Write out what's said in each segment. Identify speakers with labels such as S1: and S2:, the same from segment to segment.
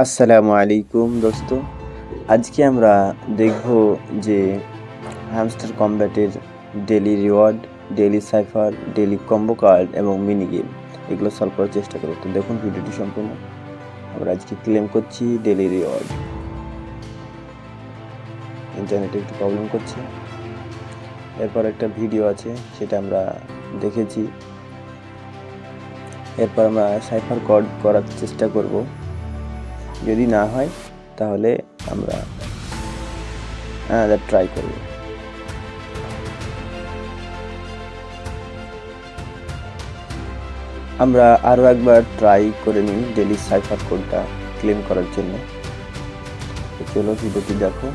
S1: আসসালামু আলাইকুম দোস্ত। আজকে আমরা দেখব যে হ্যামস্টার কমব্যাটের daily reward, daily cipher, daily combo card এবং মিনি গেম এগুলো সলভ করার চেষ্টা করব। তো দেখুন ভিডিওটি সম্পূর্ণ। আমরা আজকে ক্লেম করছি ডেইলি রিওয়ার্ড। ইন্টারনেটে একটু প্রবলেম করছে। এরপর একটা ভিডিও আছে, সেটা আমরা দেখেছি। এরপর আমরা সাইফার কোড করার চেষ্টা করব। যদি না হয় তাহলে আমরা ট্রাই করব। আমরা আরও একবার ট্রাই করে নিই ডেইলি সাইফার কোডটা ক্লেম করার জন্য। তো চলো ভিডিওটি দেখো।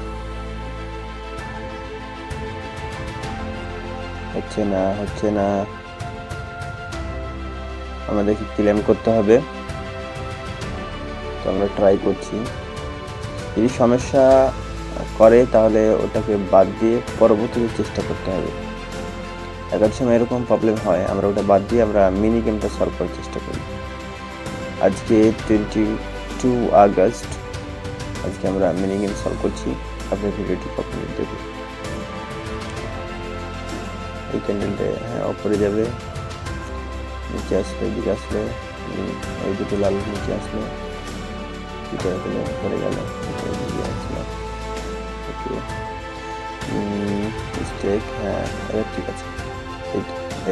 S1: হচ্ছে না আমাদেরকে ক্লেম করতে হবে। তো আমরা ট্রাই করছি। যদি সমস্যা করে তাহলে ওটাকে বাদ দিয়ে পরবর্তীতে চেষ্টা করতে হবে। এক সময় এরকম প্রবলেম হয়, আমরা ওটা বাদ দিয়ে আমরা মিনি গেমটা সলভ করার চেষ্টা করি। আজকে 22 আগস্ট। আজকে আমরা মিনি গেম সলভ করছি। আপনার ভিডিওটি কখনই দেখুন। এই ক্যান্ডেলটা ওপরে যাবে, নিচে আসলে, এদিকে আসলে, ওই দুটো লাল নিচে আসলে, পড়ে গেল, মিস্টেক। এবার ঠিক আছে,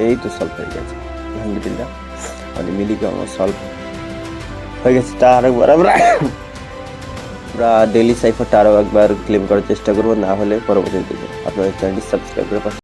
S1: এই তো সলভ হয়ে গেছে আলহামদুলিল্লাহ। মানে মিলি গেম সলভ হয়ে গেছে। তা আরেকবার আমরা ডেইলি সাইফারটা আরও একবার ক্লেম করার চেষ্টা করবো, না হলে পরবর্তীতে আপনাদের চ্যানেলটি সাবস্ক্রাইব করে